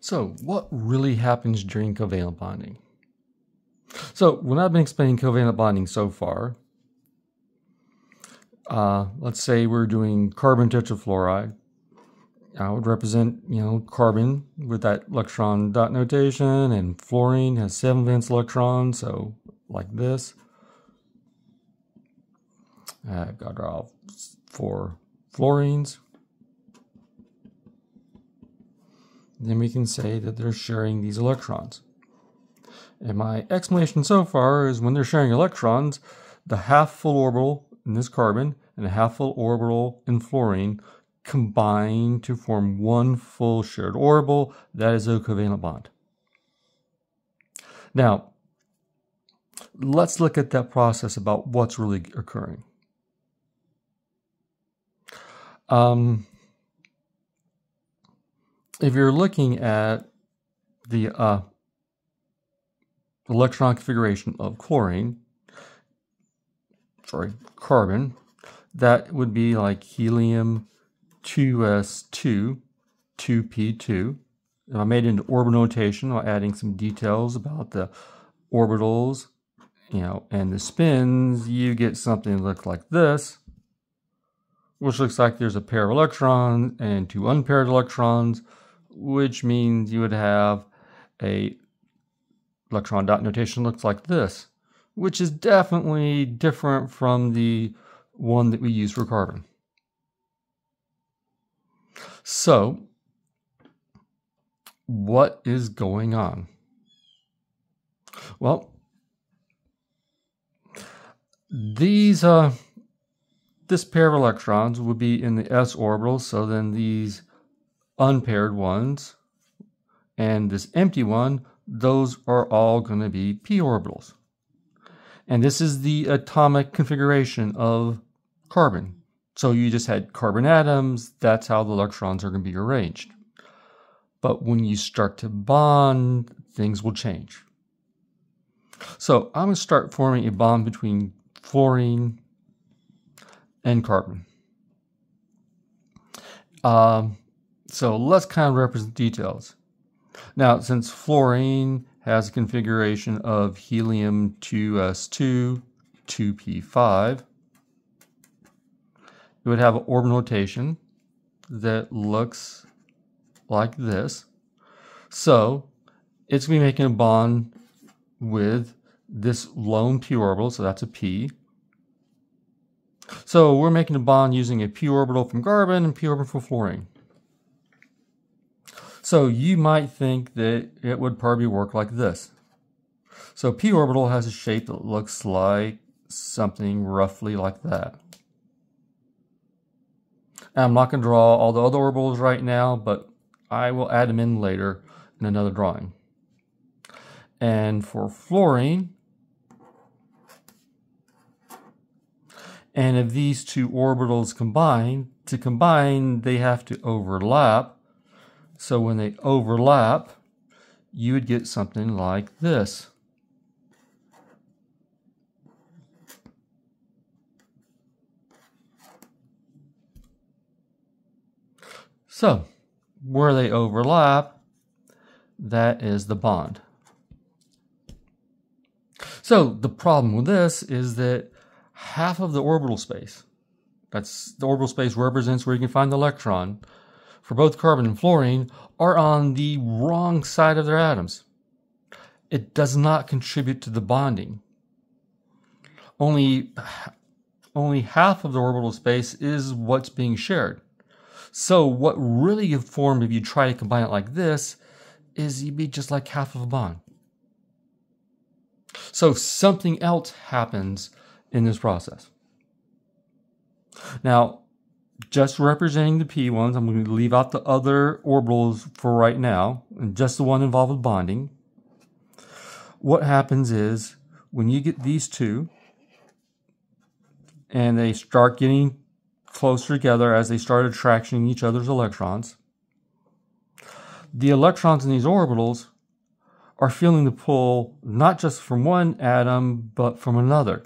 So, what really happens during covalent bonding? So, when I've been explaining covalent bonding so far, let's say we're doing carbon tetrafluoride. I would represent, carbon with that electron dot notation, and fluorine has 7 valence electrons, so like this. I've got to draw 4 fluorines. Then we can say that they're sharing these electrons. And my explanation so far is when they're sharing electrons, the half full orbital in this carbon and a half full orbital in fluorine combine to form one full shared orbital. That is a covalent bond. Now, let's look at that process about what's really occurring. If you're looking at the electron configuration of carbon, that would be like helium 2s2, 2p2. If I made it into orbital notation while adding some details about the orbitals, and the spins, you get something that looks like this, which looks like there's a pair of electrons and 2 unpaired electrons, which means you would have a electron dot notation looks like this, which is definitely different from the one that we use for carbon. So, what is going on? Well, these this pair of electrons would be in the s orbital, so then these unpaired ones and this empty one, those are all going to be p orbitals. And this is the atomic configuration of carbon. So you just had carbon atoms, that's how the electrons are going to be arranged. But when you start to bond, things will change. So I'm going to start forming a bond between fluorine and carbon. So let's kind of represent details. Now, since fluorine has a configuration of helium 2s2, 2p5, it would have an orbital notation that looks like this. So it's going to be making a bond with this lone p orbital, so that's a p. So we're making a bond using a p orbital from carbon and p orbital from fluorine. So you might think that it would probably work like this. So p orbital has a shape that looks like something roughly like that. And I'm not going to draw all the other orbitals right now, but I will add them in later in another drawing. And for fluorine, and if these two orbitals combine, they have to overlap. So when they overlap, you would get something like this. So where they overlap, that is the bond. So the problem with this is that half of the orbital space, that's the orbital space represents where you can find the electron, for both carbon and fluorine, are on the wrong side of their atoms. It does not contribute to the bonding. Only half of the orbital space is what's being shared. So what really you form if you try to combine it like this is you'd be just like half of a bond. So something else happens in this process. Now, just representing the p ones, I'm going to leave out the other orbitals for right now, and just the one involved with bonding. What happens is, when you get these two, and they start getting closer together as they start attracting each other's electrons, the electrons in these orbitals are feeling the pull not just from one atom, but from another.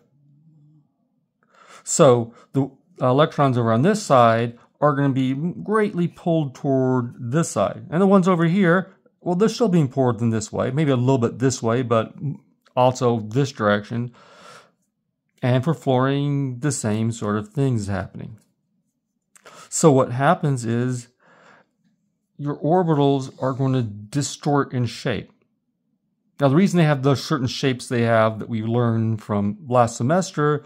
So the electrons over on this side are going to be greatly pulled toward this side. And the ones over here well, they're still being pulled in this way, maybe a little bit this way, but also this direction. And for fluorine, the same sort of thing is happening. So what happens is your orbitals are going to distort in shape. Now, the reason they have those certain shapes they have that we learned from last semester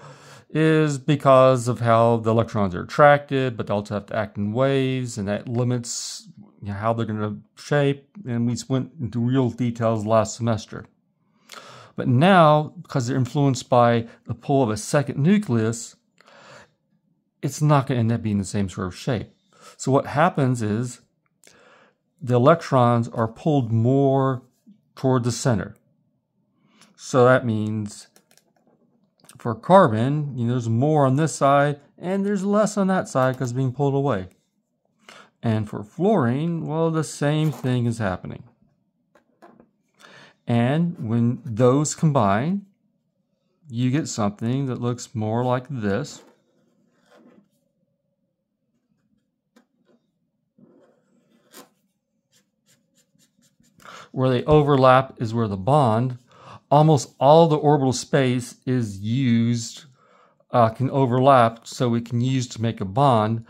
is because of how the electrons are attracted, but they also have to act in waves, and that limits how they're going to shape. And we went into real details last semester. But now, because they're influenced by the pull of a second nucleus, it's not going to end up being the same sort of shape. So what happens is the electrons are pulled more toward the center. So that means for carbon, there's more on this side and there's less on that side because it's being pulled away. And for fluorine, well, the same thing is happening. And when those combine, you get something that looks more like this. Where they overlap is where the bond, almost all the orbital space is used, can overlap, so it can use to make a bond.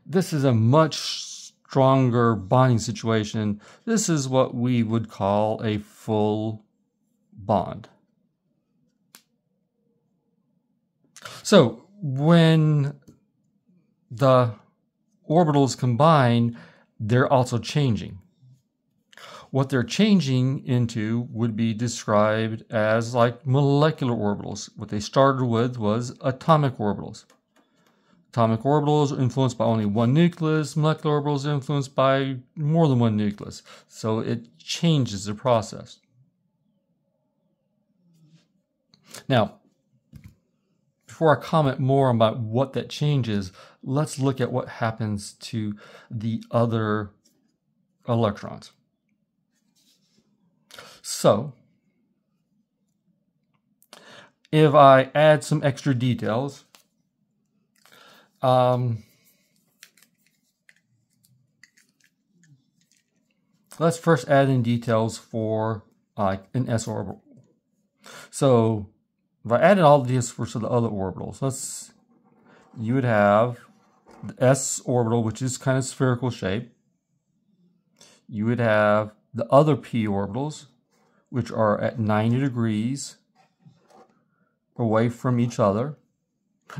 This is a much stronger bonding situation. This is what we would call a full bond. So when the orbitals combine, they're also changing. What they're changing into would be described as like molecular orbitals. What they started with was atomic orbitals. Atomic orbitals are influenced by only one nucleus. Molecular orbitals are influenced by more than one nucleus. So it changes the process. Now, before I comment more about what that changes, let's look at what happens to the other electrons. So, if I add some extra details, let's first add in details for an s orbital. So, if I added all these for the other orbitals, you would have the s orbital, which is kind of spherical shape. You would have the other p orbitals, which are at 90 degrees away from each other.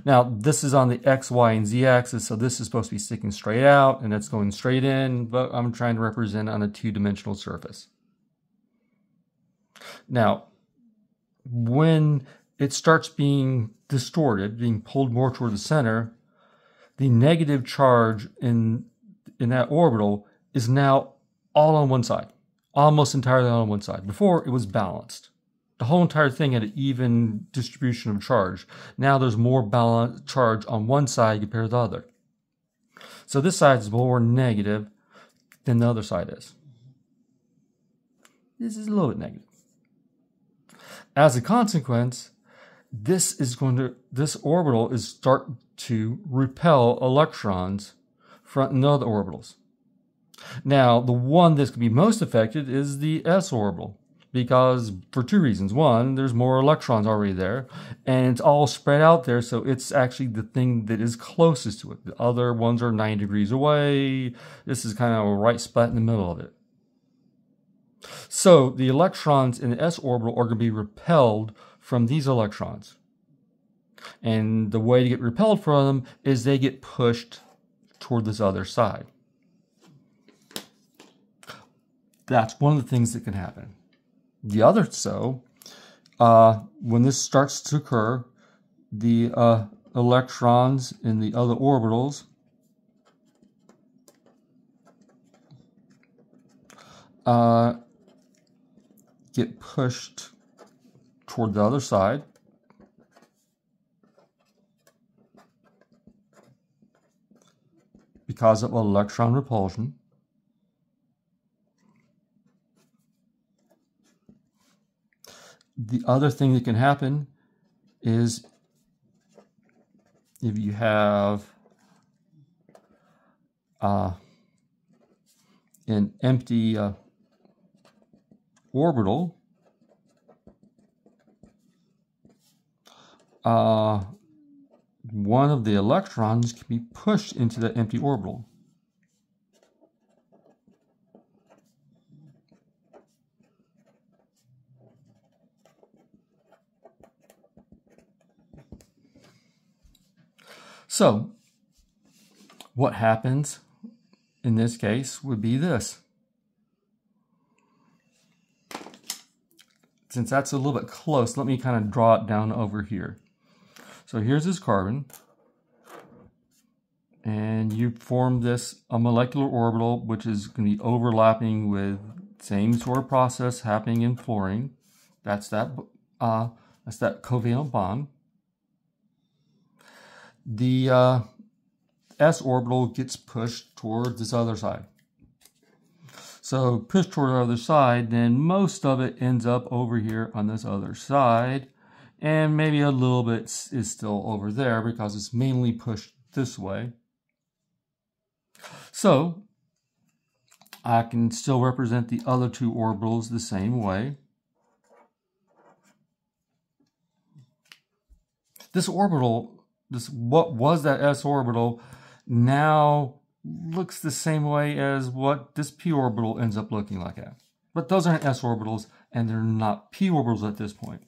Now, this is on the x, y, and z axis, so this is supposed to be sticking straight out, and that's going straight in, but I'm trying to represent on a two-dimensional surface. Now, when it starts being distorted, being pulled more toward the center, the negative charge in that orbital is now all on one side. Almost entirely on one side. Before, it was balanced. The whole entire thing had an even distribution of charge. Now there's more balanced charge on one side compared to the other. So this side is more negative than the other side is. This is a little bit negative. As a consequence, this orbital is starting to repel electrons from the other orbitals. Now, the one that's going to be most affected is the s orbital, because for two reasons. One, there's more electrons already there, and it's all spread out there, so it's actually the thing that is closest to it. The other ones are 9 degrees away. This is kind of a right spot in the middle of it. So the electrons in the s orbital are going to be repelled from these electrons. And the way to get repelled from them is they get pushed toward this other side. That's one of the things that can happen. The other, when this starts to occur, the electrons in the other orbitals get pushed toward the other side. Because of electron repulsion. The other thing that can happen is if you have an empty orbital, one of the electrons can be pushed into the empty orbital. So, what happens in this case would be this. Since that's a little bit close, let me kind of draw it down over here. So here's this carbon, and you form a molecular orbital, which is going to be overlapping with same sort of process happening in fluorine. That's that covalent bond. The s orbital gets pushed toward this other side. So pushed toward the other side, then most of it ends up over here on this other side, and maybe a little bit is still over there because it's mainly pushed this way. So I can still represent the other two orbitals the same way. This orbital, what was that s orbital, now looks the same way as what this p orbital ends up looking like at. But those aren't s orbitals, and they're not p orbitals at this point.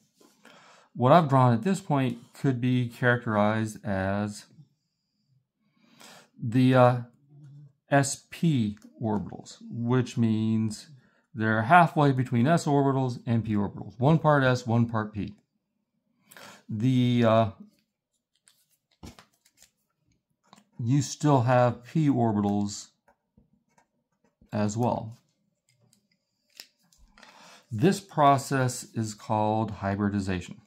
What I've drawn at this point could be characterized as the sp orbitals, which means they're halfway between s orbitals and p orbitals. One part s, one part p. You still have p orbitals as well. This process is called hybridization.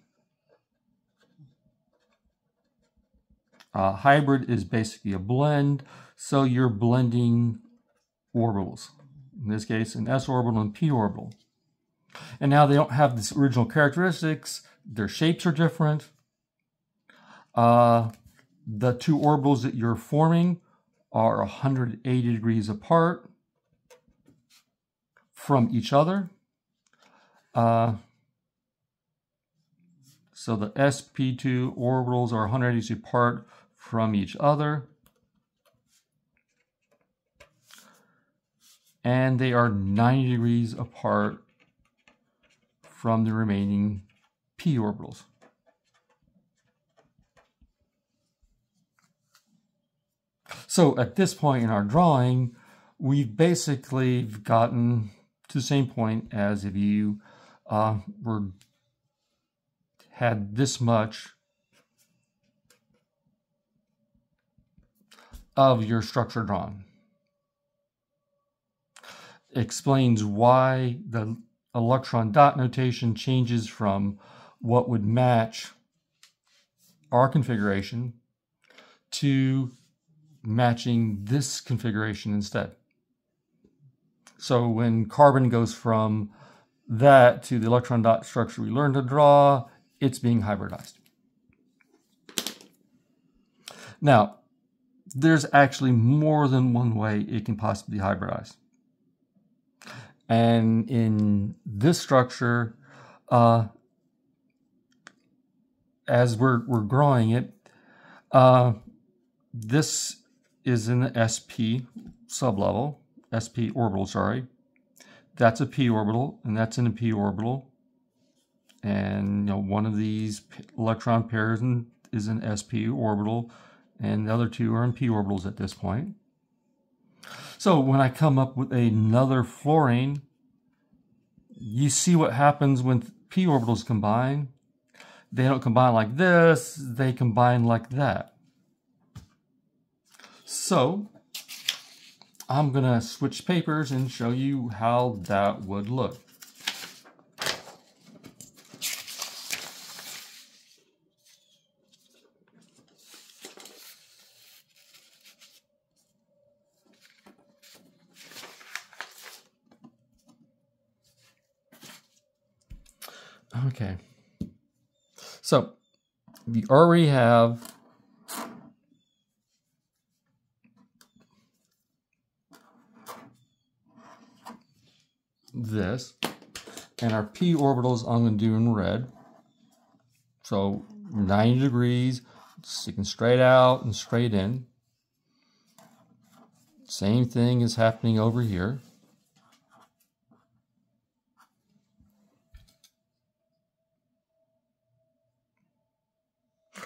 Hybrid is basically a blend, so you're blending orbitals. In this case, an s orbital and p orbital. And now they don't have these original characteristics. Their shapes are different. The two orbitals that you're forming are 180 degrees apart from each other. So the sp2 orbitals are 180 degrees apart from each other. And they are 90 degrees apart from the remaining p orbitals. So at this point in our drawing, we've basically gotten to the same point as if you had this much of your structure drawn. Explains why the electron dot notation changes from what would match our configuration to matching this configuration instead. So when carbon goes from that to the electron dot structure we learned to draw, it's being hybridized. Now, there's actually more than one way it can possibly be hybridized. And in this structure, as we're growing it, this is in the sp sublevel, sp orbital, sorry. That's a p orbital, and that's in a p orbital. And one of these electron pairs is an sp orbital, and the other two are in p orbitals at this point. So when I come up with another fluorine, you see what happens when p orbitals combine. They don't combine like this, they combine like that. So I'm going to switch papers and show you how that would look. Okay, so we already have this, And our p orbitals I'm going to do in red. So 90 degrees, sticking straight out and straight in. Same thing is happening over here.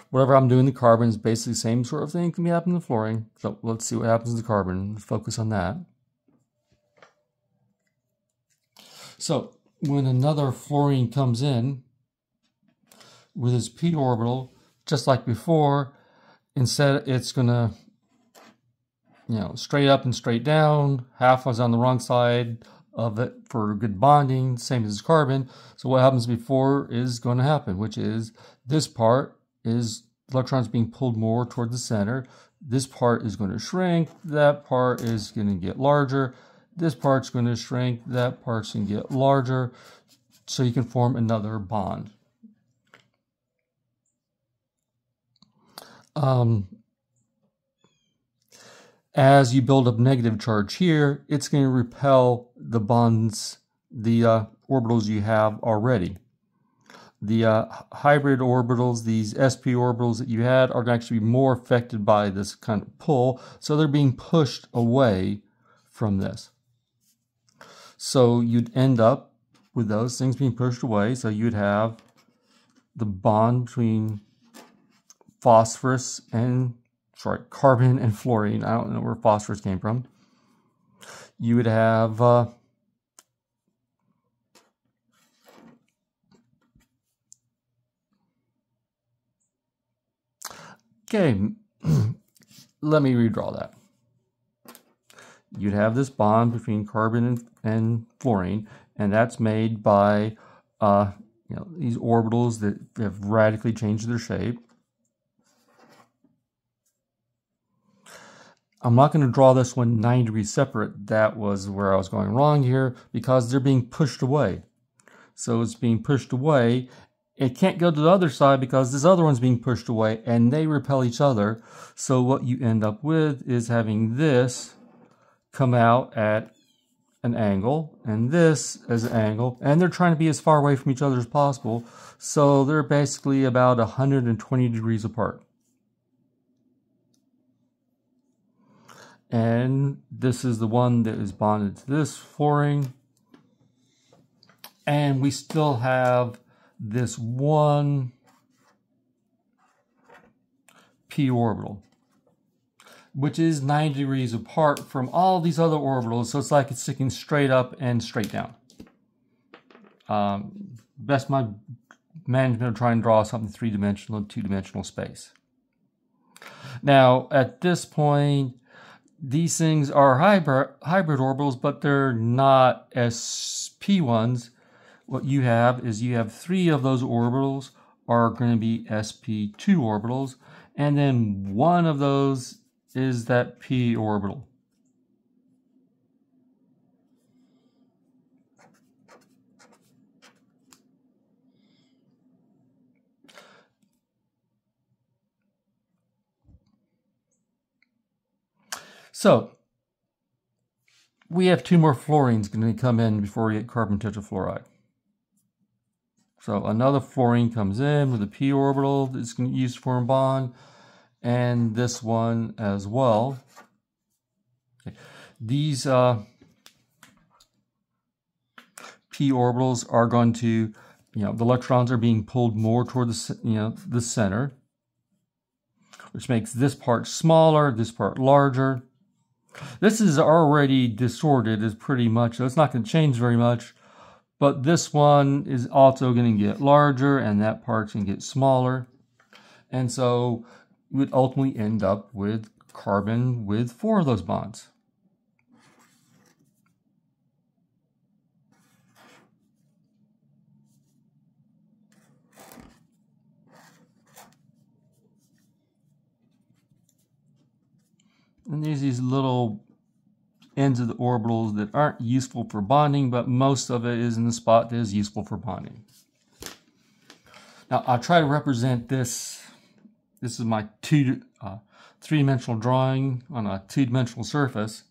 Whatever I'm doing, the carbon is basically the same sort of thing can be happening in the fluorine. So let's see what happens to the carbon. Focus on that. So when another fluorine comes in with its p orbital, just like before, instead it's going to, straight up and straight down. Half was on the wrong side of it for good bonding, same as carbon. So what happens before is going to happen, which is this part is electrons being pulled more toward the center. This part is going to shrink. That part is going to get larger. This part's going to shrink. That part's going to get larger. So you can form another bond. As you build up negative charge here, it's going to repel the bonds, the orbitals you have already. The hybrid orbitals, these sp orbitals that you had, are going to actually be more affected by this kind of pull, so they're being pushed away from this. So you'd end up with those things being pushed away, so you'd have the bond between carbon and fluorine. I don't know where phosphorus came from. You would have okay, let me redraw that. You'd have this bond between carbon and fluorine, and that's made by these orbitals that have radically changed their shape. I'm not going to draw this one 9 degrees separate. That was where I was going wrong here, because they're being pushed away. So it's being pushed away. It can't go to the other side because this other one's being pushed away, and they repel each other. So what you end up with is having this come out at an angle, and this as an angle, and they're trying to be as far away from each other as possible. So they're basically about 120 degrees apart. And this is the one that is bonded to this fluorine. And we still have this one p orbital, which is 90 degrees apart from all these other orbitals. So it's like it's sticking straight up and straight down. Best my management to try and draw something three-dimensional, two-dimensional space. Now, at this point, these things are hybrid orbitals, but they're not sp ones. What you have is you have 3 of those orbitals are going to be sp2 orbitals, and then one of those is that p orbital. So we have 2 more fluorines going to come in before we get carbon tetrafluoride. So another fluorine comes in with a p orbital that's going to use to form a bond, and this one as well. Okay. These p orbitals are going to, the electrons are being pulled more toward the center, which makes this part smaller, this part larger. This is already distorted, is pretty much, so it's not going to change very much. But this one is also going to get larger, and that part's going to get smaller. And so we would ultimately end up with carbon with 4 of those bonds. And there's these little ends of the orbitals that aren't useful for bonding, but most of it is in the spot that is useful for bonding. Now I'll try to represent this. This is my three-dimensional drawing on a two-dimensional surface,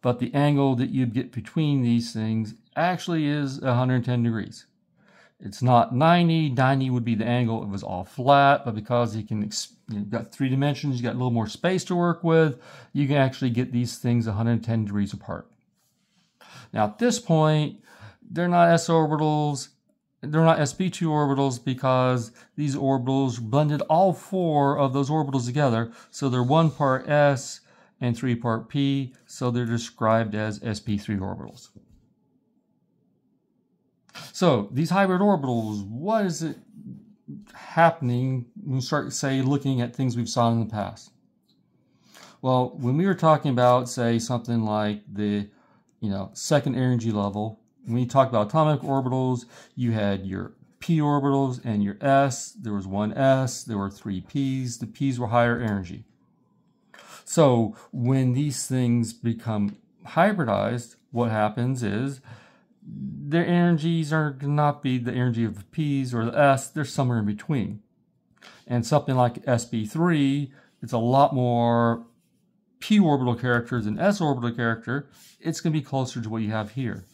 but the angle that you'd get between these things actually is 110 degrees. It's not 90. 90 would be the angle if it was all flat, but because you've got 3 dimensions, you got a little more space to work with, you can actually get these things 110 degrees apart. Now at this point, they're not s orbitals, they're not sp2 orbitals because these orbitals blended all 4 of those orbitals together, so they're 1 part s and 3 part p, so they're described as sp3 orbitals. So these hybrid orbitals, what is it happening when we start, say, looking at things we've saw in the past? Well, when we were talking about, say, something like the second energy level, when you talk about atomic orbitals, you had your p orbitals and your s. There was 1 s, there were 3 p's. The p's were higher energy. So when these things become hybridized, what happens is their energies are not be the energy of the p's or the s, they're somewhere in between. And something like sp3, it's a lot more p orbital character than s orbital character. It's going to be closer to what you have here.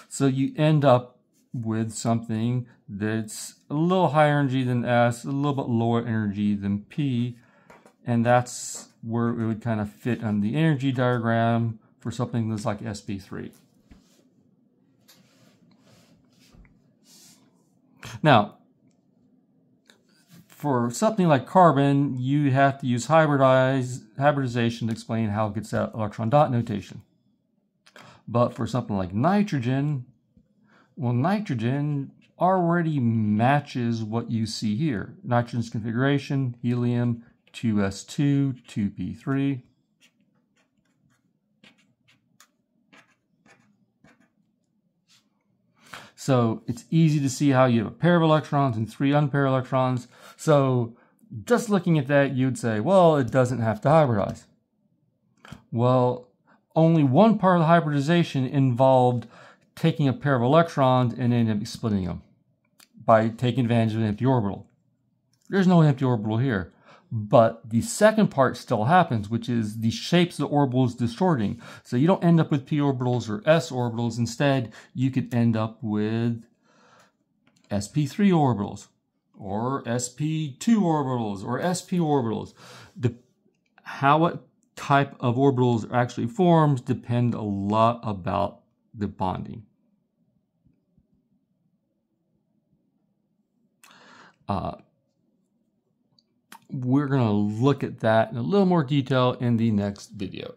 So you end up with something that's a little higher energy than s, a little bit lower energy than p, and that's where it would kind of fit on the energy diagram for something that's like sp3. Now, for something like carbon, you have to use hybridization to explain how it gets that electron dot notation. But for something like nitrogen, well, nitrogen already matches what you see here. Nitrogen's configuration, helium, 2s2, 2p3. So it's easy to see how you have a pair of electrons and 3 unpaired electrons. So just looking at that, you'd say, well, it doesn't have to hybridize. Well, only one part of the hybridization involved taking a pair of electrons and then splitting them by taking advantage of an empty orbital. There's no empty orbital here. But the second part still happens, which is the shapes of the orbitals distorting. So you don't end up with p orbitals or s orbitals. Instead, you could end up with sp3 orbitals or sp2 orbitals or sp orbitals. What type of orbitals actually forms depend a lot about the bonding. We're going to look at that in a little more detail in the next video.